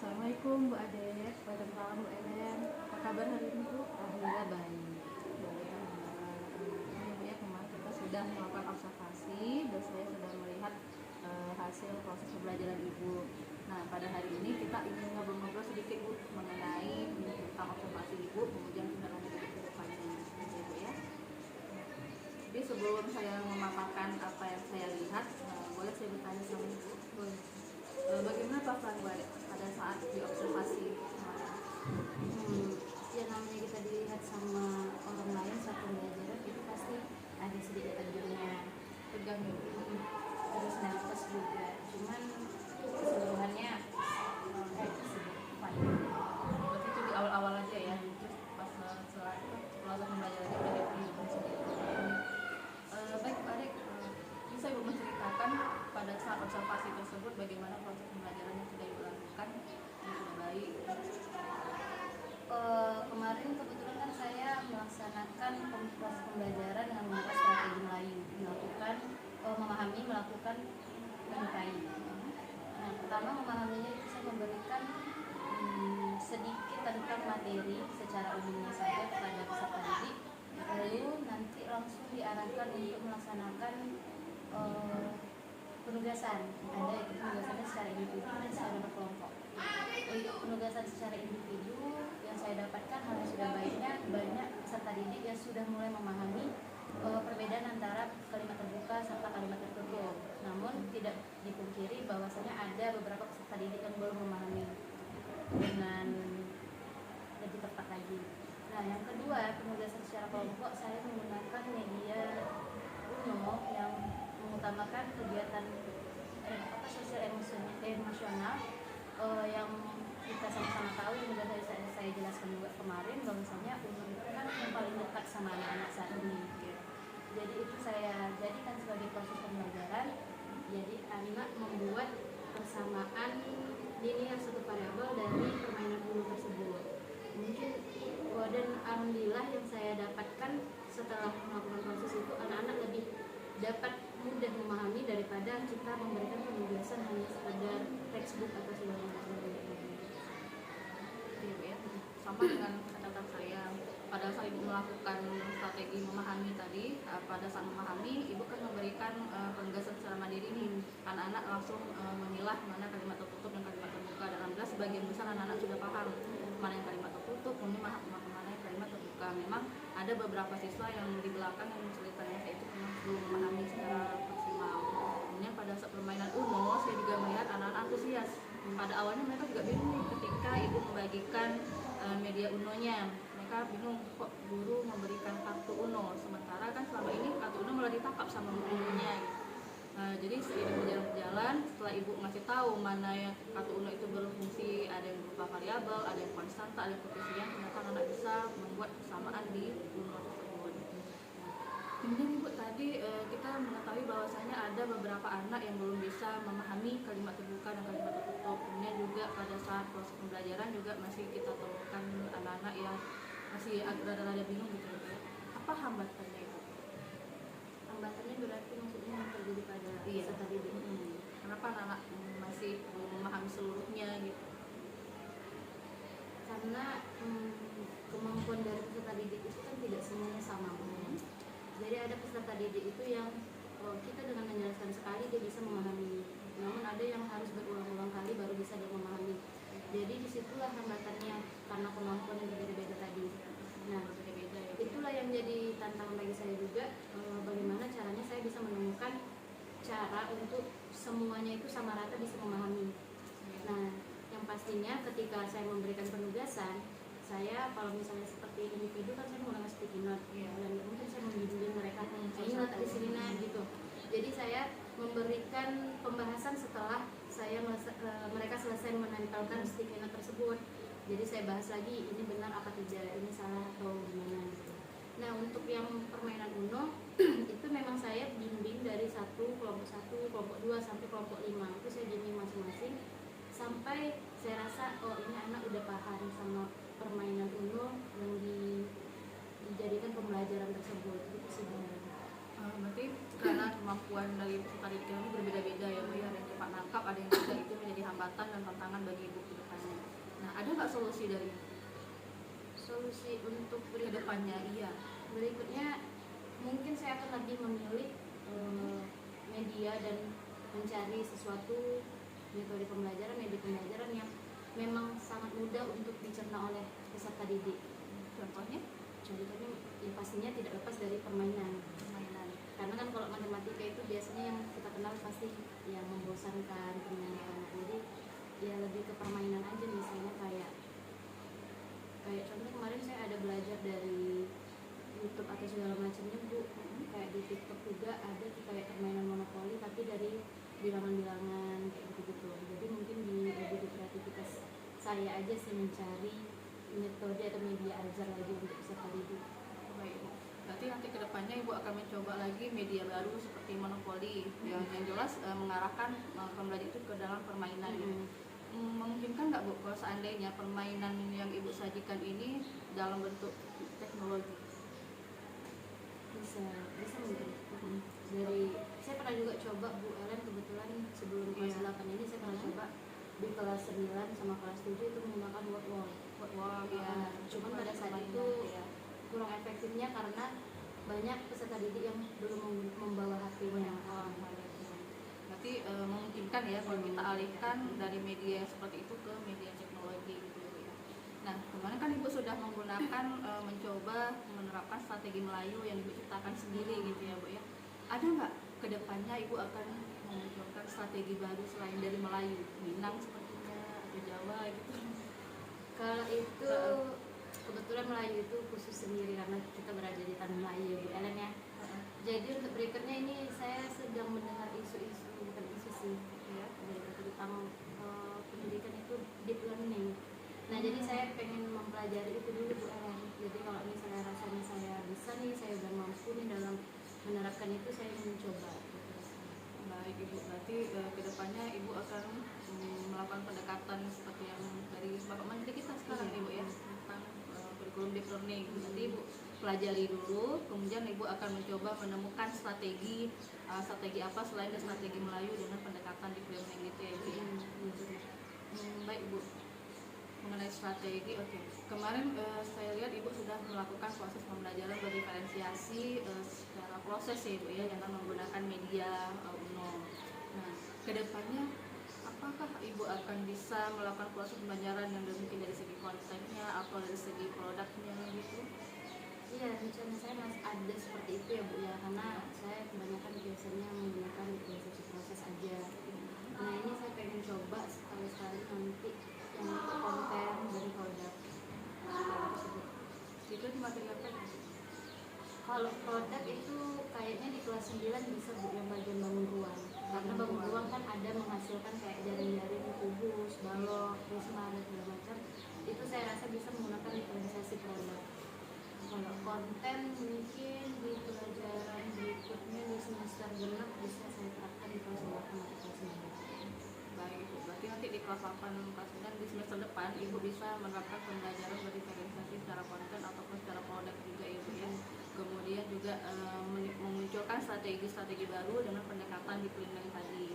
Assalamualaikum Bu Ade, waalaikumsalam Bu Eden. Apa kabar hari ini Bu? Alhamdulillah baik. Baik, alhamdulillah. Ini Bu ya, kemarin kita sudah melakukan observasi dan saya sudah melihat hasil proses pembelajaran Ibu. Nah, pada hari ini kita ingin ngobrol-ngobrol sedikit Bu mengenai tentang observasi Ibu, kemudian tindak lanjut ke depannya. Oke Bu ya. Jadi sebelum saya memaparkan apa yang saya lihat, boleh saya bertanya sama Ibu? Boleh. Bagaimana perasaan Bu Ade pada saat diobservasi kemarin? Ya namanya kita dilihat sama orang lain saat pembelajaran itu pasti ada sedikit tegangnya, Tegang ya Bu? terus nervous juga. Cuman keseluruhannya fine. Berarti itu di awal-awal aja ya, terus pas setelah proses pembelajaran udah happy sendiri. Baik Pak Adik, bisa Ibu menceritakan pada saat observasi tersebut bagaimana proses pembelajaran yang sudah Ibu lakukan yang sudah baik? Kemarin kebetulan kan saya melaksanakan proses pembelajaran dengan menggunakan strategi Melayu, melakukan menikahi. Nah, pertama memahaminya itu saya memberikan sedikit tentang materi secara umumnya saja kepada peserta didik, lalu nanti langsung diarahkan untuk melaksanakan penugasan. Ada itu penugasannya secara individu dan secara berkelompok. Untuk penugasan secara individu yang saya dapatkan hal yang sudah baiknya banyak peserta didik yang sudah mulai memahami perbedaan antara kalimat terbuka serta kalimat tertutup. Namun tidak dipungkiri bahwasanya ada beberapa peserta didik yang belum memahami dengan lebih tepat lagi. Nah, yang kedua, penugasan secara kelompok saya menggunakan media UNO yang mengutamakan kegiatan sosial emosional yang kita sama-sama tahu, yang sudah saya jelaskan juga kemarin bahwasanya UNO itu kan yang paling dekat sama anak-anak saat ini. Jadi itu saya jadikan sebagai proses pembelajaran. Jadi anak membuat persamaan linear satu variabel dari permainan UNO tersebut. Mungkin dan alhamdulillah yang saya dapatkan setelah melakukan proses itu anak-anak lebih dapat mudah memahami daripada kita memberikan penugasan hanya sekadar textbook atau segala macam. Iya Bu ya, sama dengan catatan saya. Pada saat Ibu melakukan strategi memahami tadi, pada saat memahami Ibu kan memberikan penugasan secara mandiri nih. Anak-anak langsung memilah mana kalimat tertutup dan kalimat terbuka. Dan alhamdulillah sebagian besar anak-anak sudah paham mana yang kalimat tertutup, kemudian mana yang kalimat terbuka. Memang ada beberapa siswa yang di belakang yang ceritanya saya itu belum memahami secara maksimal. Kemudian pada saat permainan UNO saya juga melihat anak-anak antusias. Pada awalnya mereka juga bingung ketika Ibu membagikan media UNO-nya. Mereka bingung kok guru memberikan kartu UNO, sementara kan selama ini kartu UNO malah ditangkap sama gurunya gitu. Jadi seiring berjalan, setelah Ibu ngasih tahu mana yang kartu UNO itu berfungsi, ada yang berupa variabel, ada yang konstanta, ada yang koefisien, ternyata anak bisa membuat persamaan di UNO tersebut. Kemudian Ibu tadi kita mengetahui bahwasanya ada beberapa anak yang belum bisa memahami kalimat terbuka dan kalimat tertutup. Kemudian juga pada saat proses pembelajaran juga masih kita temukan anak-anak yang masih agak rada-rada bingung gitu ya. Apa hambatannya Ibu? Hambatannya berarti maksudnya yang terjadi pada peserta didik. Kenapa anak-anak masih belum memahami seluruhnya gitu? Karena kemampuan dari peserta didik itu kan tidak semuanya sama. Jadi ada peserta didik itu yang kita dengan menjelaskan sekali dia bisa memahami, namun ada yang harus berulang-ulang kali baru bisa dia memahami. Jadi disitulah hambatannya karena kemampuan yang berbeda-beda tadi. Nah, berbeda ya. Itulah yang jadi tantangan bagi saya juga, bagaimana caranya saya bisa menemukan cara untuk semuanya itu sama rata bisa memahami. Nah, yang pastinya ketika saya memberikan penugasan, saya kalau misalnya seperti individu kan saya menggunakan sticky note dan mungkin saya membimbing mereka ini note di sini gitu. Jadi saya memberikan pembahasan setelah mereka selesai menempelkan sticky note tersebut. Jadi saya bahas lagi ini benar apa tidak, ini salah atau gimana gitu. Nah, untuk yang permainan UNO itu memang saya bimbing dari kelompok 1, kelompok 2 sampai kelompok 5. Itu saya bimbing masing-masing sampai saya rasa ini anak udah paham sama permainan UNO yang dijadikan pembelajaran tersebut. Itu sih benar. Berarti karena kemampuan dari peserta didik ini berbeda-beda ya Bu ya, ada yang cepat nangkap, ada yang tidak, itu menjadi hambatan dan tantangan bagi Ibu ke depannya. nggak solusi dari Solusi untuk kedepannya? Iya. berikutnya mungkin saya akan lebih memilih media dan mencari sesuatu metode pembelajaran, media pembelajaran yang memang sangat mudah untuk dicerna oleh peserta didik. Contohnya Ya pastinya tidak lepas dari permainan. Karena kan kalau matematika itu biasanya yang kita kenal pasti yang membosankan permainan. Jadi ya lebih ke permainan aja, misalnya kayak contoh kemarin saya ada belajar dari YouTube atau segala macamnya Bu. Kayak di TikTok juga ada tuh kayak permainan monopoli tapi dari bilangan-bilangan kayak gitu-gitu. Jadi mungkin lebih di kreativitas saya aja sih mencari metode atau media ajar lagi untuk peserta didik. baik. Berarti nanti kedepannya Ibu akan mencoba lagi media baru seperti monopoli yang jelas mengarahkan pembelajar itu ke dalam permainan. Memungkinkan nggak Bu kalau seandainya permainan yang Ibu sajikan ini dalam bentuk teknologi? Bisa mungkin. Dari saya pernah juga coba Bu Ellen, kebetulan sebelum kelas 8 ini saya pernah coba di kelas 9 sama kelas 7 itu menggunakan word wall. Ya, cuman pada saat itu kurang efektifnya karena banyak peserta didik yang belum membawa HP-nya. Berarti memungkinkan ya kalau kita alihkan dari media seperti itu ke media teknologi gitu ya. Nah, kemarin kan Ibu sudah menggunakan mencoba menerapkan strategi Melayu yang Ibu ciptakan sendiri gitu ya Bu ya. Ada nggak kedepannya Ibu akan memunculkan strategi baru selain dari Melayu, Minang sepertinya atau Jawa gitu? Kalau itu kebetulan Melayu itu khusus sendiri karena kita berada di tanah Melayu ya Bu Ellen ya. Jadi untuk berikutnya ini saya sedang mendengar isu-isu, bukan isu sih ya, tentang pendidikan itu deep learning. Nah jadi saya pengen mempelajari itu dulu Bu Ellen. Jadi kalau misalnya rasanya saya bisa nih, saya udah mampu nih dalam menerapkan itu, saya mencoba. Baik Ibu, berarti kedepannya Ibu akan melakukan pendekatan seperti yang dari Bapak Menteri kita sekarang Ibu ya, tentang kurikulum deep learning. Nanti Ibu pelajari dulu, kemudian Ibu akan mencoba menemukan strategi apa selain dari strategi Melayu dengan pendekatan deep learning gitu ya Ibu ya. Baik Ibu, mengenai strategi, oke. Kemarin saya lihat Ibu sudah melakukan proses pembelajaran berdiferensiasi secara proses ya Ibu ya, dengan menggunakan media UNO. Nah, kedepannya apakah Ibu akan bisa melakukan proses pembelajaran yang mungkin dari segi kontennya atau dari segi produknya gitu? Iya, rencana saya masih ada seperti itu ya Bu ya, karena saya kebanyakan biasanya menggunakan proses aja. Nah ini saya pengen coba sekali-sekali nanti yang untuk konten dan produk tersebut. Itu di materi apa? Kalau produk itu kayaknya di kelas 9 bisa Bu, yang bagian bangun ruang. Karena bangun ruang kan ada menghasilkan kayak jaring-jaring, kubus, balok, prisma dan segala macam. Itu saya rasa bisa menggunakan diferensiasi produk. Kalau konten mungkin di pelajaran berikutnya di semester genap bisa saya terapkan di kelas 8 atau kelas 9. Baik Ibu, berarti nanti di kelas 8, kelas 9 di semester depan Ibu bisa menerapkan pembelajaran berdiferensiasi secara konten ataupun secara produk juga Ibu ya. Kemudian juga memunculkan strategi-strategi baru dengan pendekatan deep learning tadi.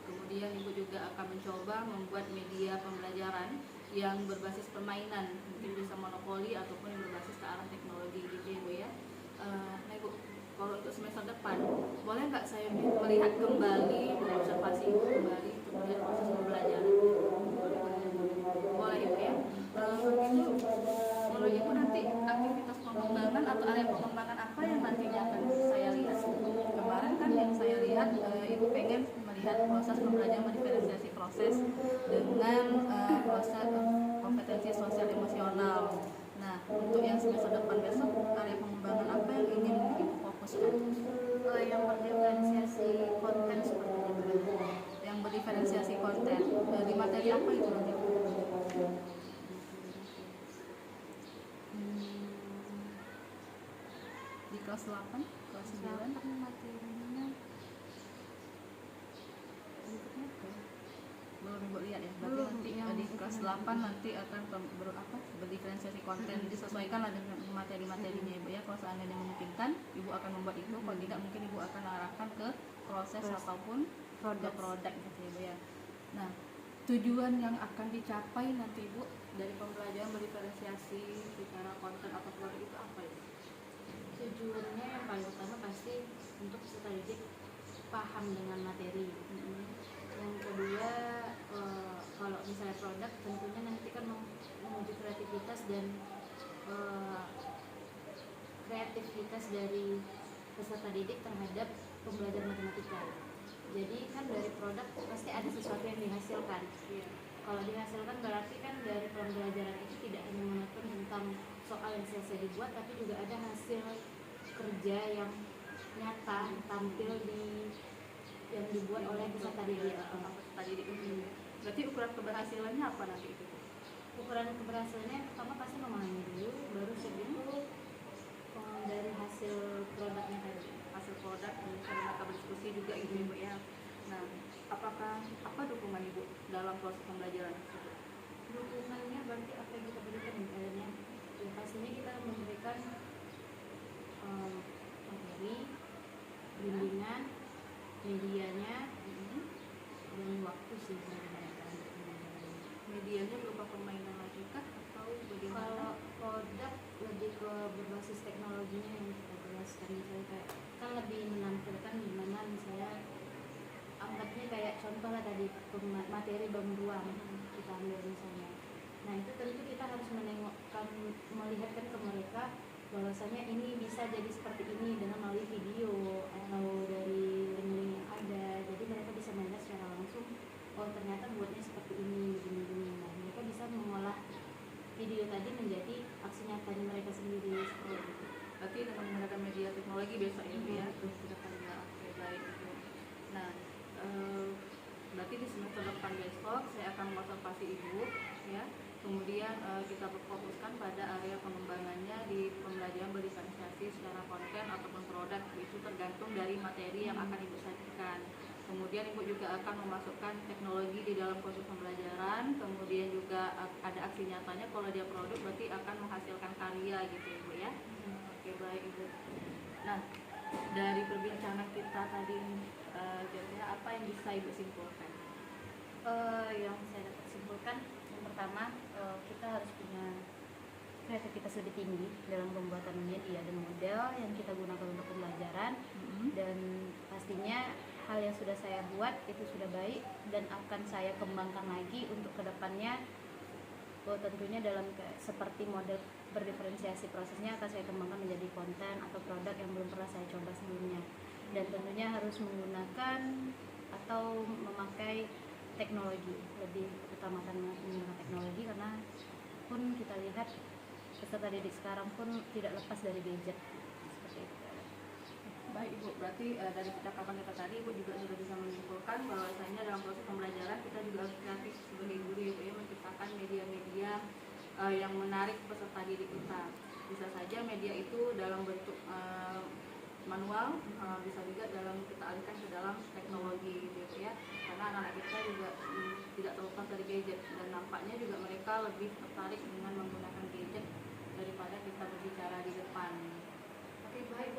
Kemudian Ibu juga akan mencoba membuat media pembelajaran yang berbasis permainan, mungkin bisa monopoli ataupun yang berbasis ke arah teknologi gitu ya Bu ya. Nah Ibu, kalau untuk semester depan boleh nggak saya melihat kembali, mengobservasi Ibu kembali untuk melihat proses pembelajaran? Boleh Ibu ya. Itu menurut Ibu nanti aktivitas pengembangan atau area pengembangan apa yang nantinya akan saya lihat? Kemarin kan yang saya lihat Ibu pengen melihat proses pembelajaran mendiferensiasi proses dengan proses kompetensi sosial emosional. Nah, untuk yang semester depan besok area pengembangan apa yang ingin Ibu fokuskan? Yang berdiferensiasi konten seperti itu. Yang berdiferensiasi konten di materi apa itu nanti? Di kelas 8, kelas 9 materinya belum Ibu lihat ya, berarti belum, nanti di kelas 8 nanti akan berdiferensiasi konten, disesuaikan dengan materi-materinya Ibu ya. Kalau seandainya memungkinkan Ibu akan membuat itu, kalau tidak mungkin Ibu akan arahkan ke proses ataupun produk gitu Ibu ya. Nah, tujuan yang akan dicapai nanti Bu dari pembelajaran berdiferensiasi secara konten atau produk itu apa ya? Tujuannya yang paling utama pasti untuk peserta didik paham dengan materi. Yang kedua, kalau misalnya produk tentunya nanti kan menguji kreativitas dan kreativitas dari peserta didik terhadap pembelajaran matematika. Jadi kan dari produk pasti ada sesuatu yang dihasilkan. Iya. Kalau dihasilkan berarti kan dari pembelajaran itu tidak hanya monoton tentang soal yang selesai dibuat, tapi juga ada hasil kerja yang nyata tampil yang dibuat oleh peserta didik. Peserta didik itu. Berarti ukuran keberhasilannya apa nanti itu? Ukuran keberhasilannya yang pertama pasti memahami dulu, baru segitu dari hasil produknya tadi. Hasil produk dan mereka berdiskusi juga gitu Ibu ya. Nah, apa dukungan Ibu dalam proses pembelajaran tersebut? Dukungannya berarti apa yang kita berikan misalnya, ya pastinya kita memberikan materi, bimbingan, medianya, dan waktu sih sebenarnya. Medianya berupa permainan lagi kah atau bagaimana? Kalau produk lebih ke berbasis teknologinya yang kita jelaskan, misalnya kayak kan lebih menampilkan gimana misalnya anggapnya kayak contoh lah tadi materi bangun ruang kita ambil misalnya. Nah itu tentu kita harus melihatkan ke mereka bahwasanya ini bisa jadi seperti ini dengan melalui video atau dari link-link yang ada. Jadi mereka bisa melihat secara langsung, oh ternyata buatnya seperti ini, begini-begini. Nah mereka bisa mengolah video tadi menjadi aksi nyatanya mereka sendiri seperti itu. Berarti dengan menggunakan media teknologi besok ya Bu ya? Terus kita kerja oke baik itu. Nah, berarti di semester depan besok saya akan mengobservasi Ibu ya. Kemudian kita berfokuskan pada area pengembangannya di pembelajaran berdiferensiasi secara konten ataupun produk. Itu tergantung dari materi yang akan Ibu sajikan. Kemudian Ibu juga akan memasukkan teknologi di dalam proses pembelajaran. Kemudian juga ada aksi nyatanya. Kalau dia produk berarti akan menghasilkan karya gitu Ibu ya. Oke baik Ibu. Nah, dari perbincangan kita tadi kira-kira apa yang bisa Ibu simpulkan? Yang saya dapat simpulkan, yang pertama kita harus punya kreativitas lebih tinggi dalam pembuatan media dan model yang kita gunakan untuk pembelajaran. Dan pastinya hal yang sudah saya buat itu sudah baik dan akan saya kembangkan lagi untuk kedepannya. Tentunya dalam seperti model berdiferensiasi prosesnya akan saya kembangkan menjadi konten atau produk yang belum pernah saya coba sebelumnya. Dan tentunya harus menggunakan atau memakai teknologi, lebih utamakan menggunakan teknologi karena pun kita lihat peserta didik sekarang pun tidak lepas dari gadget seperti itu. Baik Ibu, berarti dari percakapan kita tadi Ibu juga sudah bisa menyimpulkan bahwasanya dalam proses pembelajaran kita juga harus kreatif sebagai guru ya Bu ya, menciptakan media-media yang menarik peserta didik kita. Bisa saja media itu dalam bentuk manual, bisa juga dalam kita alihkan ke dalam teknologi gitu ya. Karena anak-anak kita juga tidak terlepas dari gadget dan nampaknya juga mereka lebih tertarik dengan menggunakan gadget daripada kita berbicara di depan. Oke baik